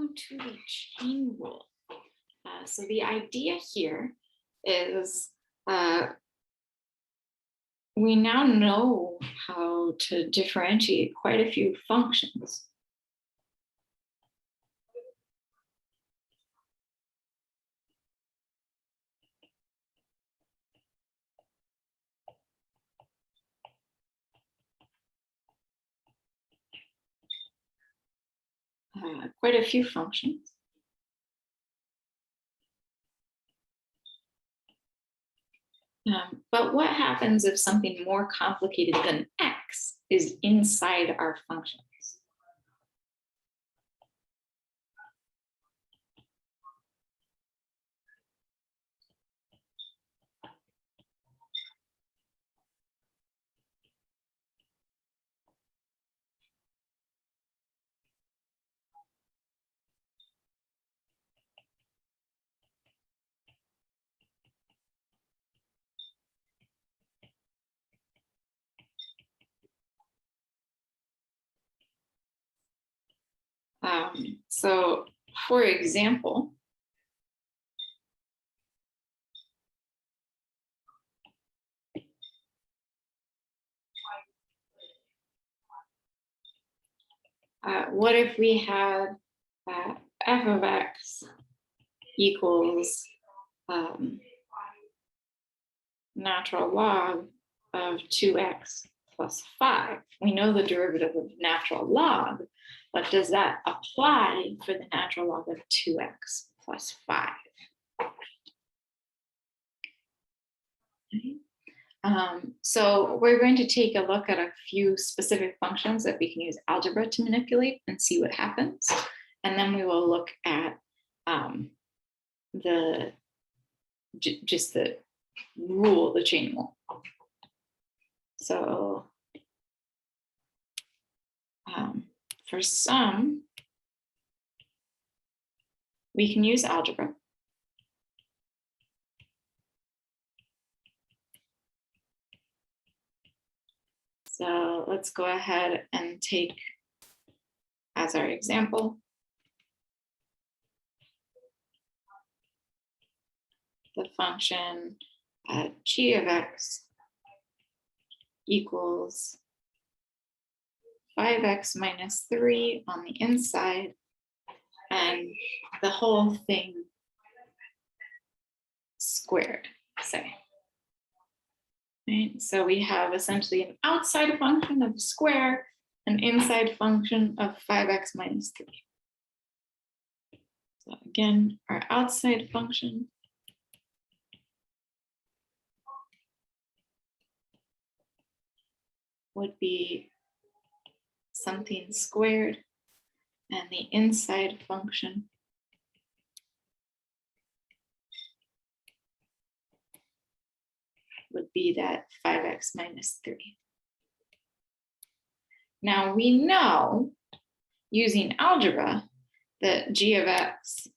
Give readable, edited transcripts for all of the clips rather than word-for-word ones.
welcome to the chain rule. So the idea here is we now know how to differentiate quite a few functions. Quite a few functions. But what happens if something more complicated than x is inside our functions? So for example, what if we had f of x equals natural log of 2x plus 5. We know the derivative of natural log, but does that apply for the natural log of 2x plus 5? Okay. So we're going to take a look at a few specific functions that we can use algebra to manipulate and see what happens. And then we will look at just the rule, the chain rule. So for some, we can use algebra. So let's go ahead and take as our example the function g of x equals 5x minus 3 on the inside, and the whole thing squared, say. Right? So we have essentially an outside function of a square, an inside function of 5x minus 3. So again, our outside function would be something squared, and the inside function would be that 5x minus 3. Now we know, using algebra, that g of x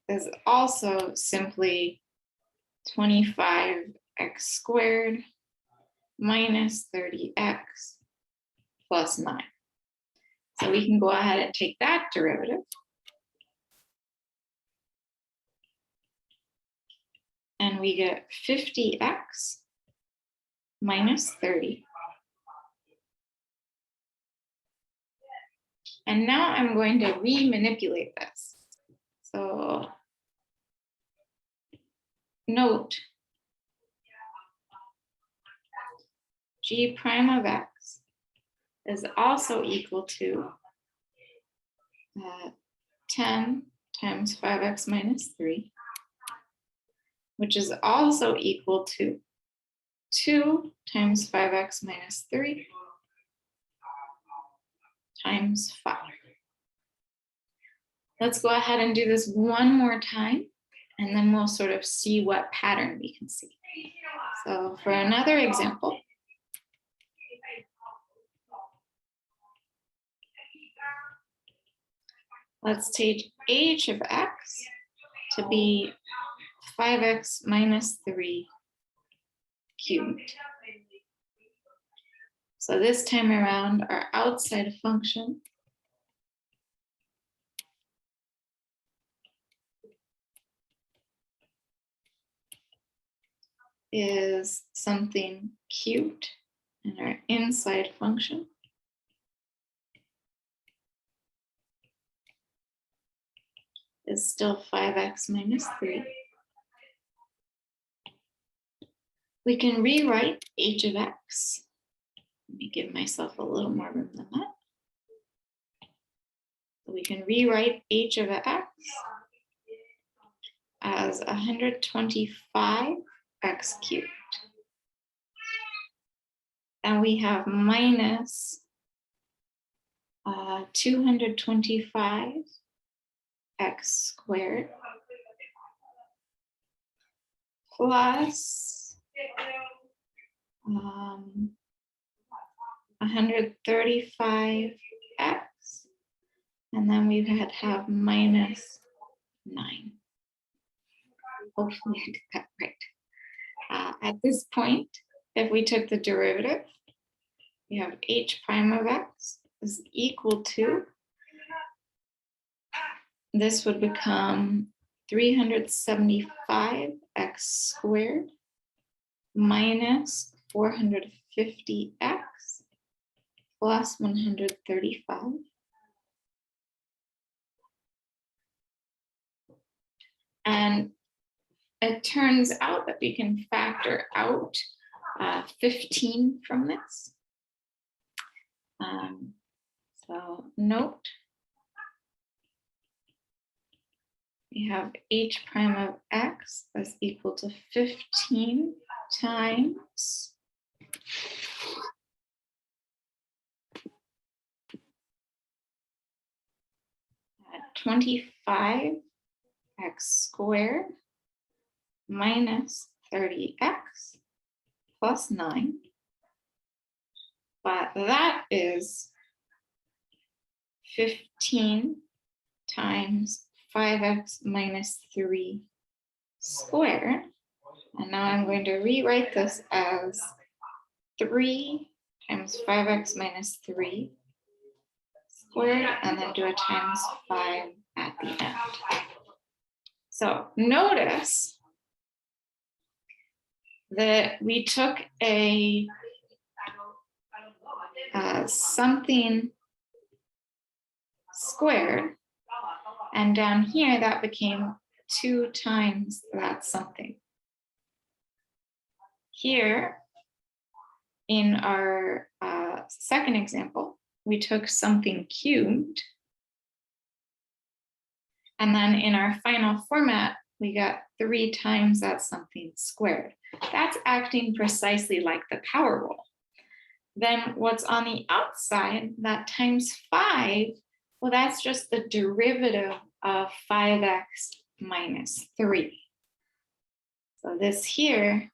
is also simply 25x squared minus 30x plus 9. So we can go ahead and take that derivative. And we get 50x minus 30. And now I'm going to remanipulate this. So note, g prime of x is also equal to 10 times 5x minus 3, which is also equal to 2 times 5x minus 3 times 5. Let's go ahead and do this one more time, and then we'll sort of see what pattern we can see. So for another example, let's take h of x to be 5x minus 3 cubed. So this time around, our outside function is something cubed, and our inside function is still 5x minus 3. We can rewrite h of x. Let me give myself a little more room than that. So we can rewrite h of x as 125x cubed. And we have minus 225x squared plus 135x, and then we have minus 9. Hopefully I did that right. At this point, if we took the derivative, we have h prime of x is equal to, this would become 375x squared minus 450x plus 135. And it turns out that we can factor out 15 from this. So note, we have h prime of x is equal to 15 times 25x squared minus 30x plus 9. But that is 15 times 5x minus 3 squared. And now I'm going to rewrite this as 3 times 5x minus 3 squared, and then do a times 5 at the end. So notice that we took a something squared, and down here that became 2 times that something. Here in our second example, we took something cubed, and then in our final format, we got 3 times that something squared. That's acting precisely like the power rule. Then what's on the outside, that times 5, well, that's just the derivative of 5x minus 3. So this here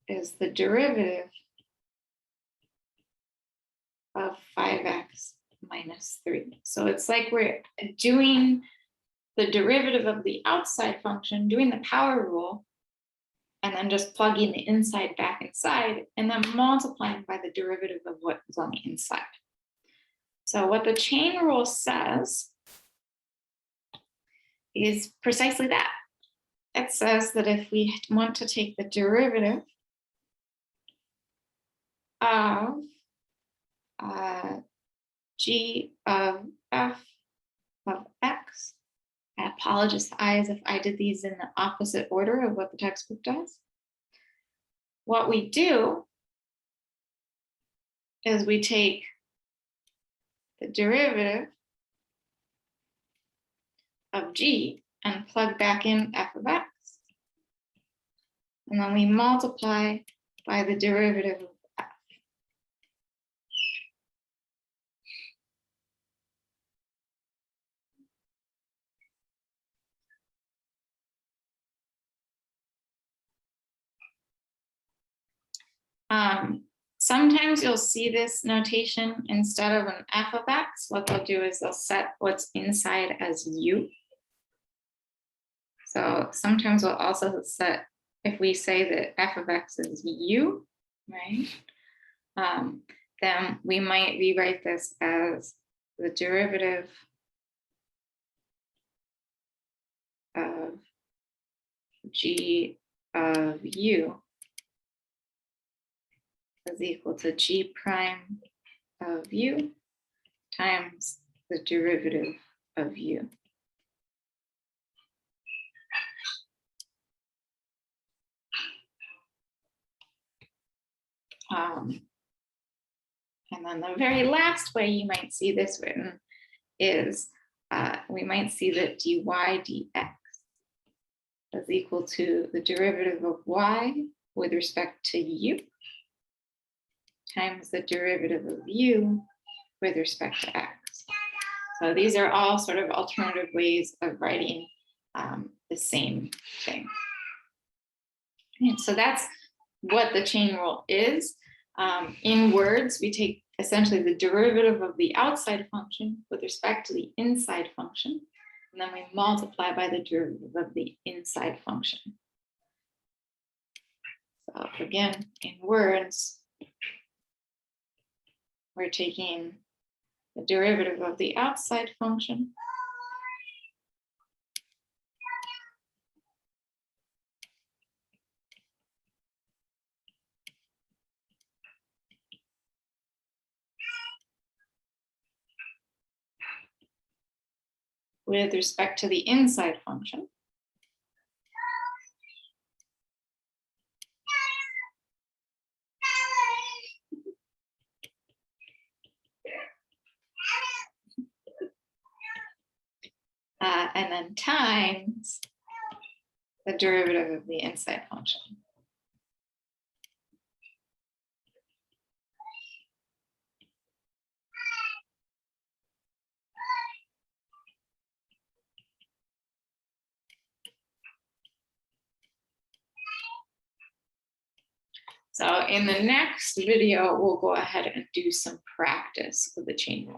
is the derivative of 5x minus 3. So it's like we're doing the derivative of the outside function, doing the power rule, and then just plugging the inside back inside, and then multiplying by the derivative of what is on the inside. So what the chain rule says is precisely that. It says that if we want to take the derivative of g of f of x, I apologize if I did these in the opposite order of what the textbook does. What we do is we take the derivative of g and plug back in f of x. And then we multiply by the derivative of f. Sometimes you'll see this notation instead of an f of x. What they'll do is they'll set what's inside as u. So sometimes we'll also set, if we say that f of x is u, right? Then we might rewrite this as the derivative of g of u is equal to g prime of u times the derivative of u. And then the very last way you might see this written is we might see that dy dx is equal to the derivative of y with respect to u times the derivative of u with respect to x. So these are all sort of alternative ways of writing the same thing. And so that's what the chain rule is. In words, we take essentially the derivative of the outside function with respect to the inside function, and then we multiply by the derivative of the inside function. So again, in words, we're taking the derivative of the outside function with respect to the inside function. And then times the derivative of the inside function. So in the next video, we'll go ahead and do some practice with the chain rule.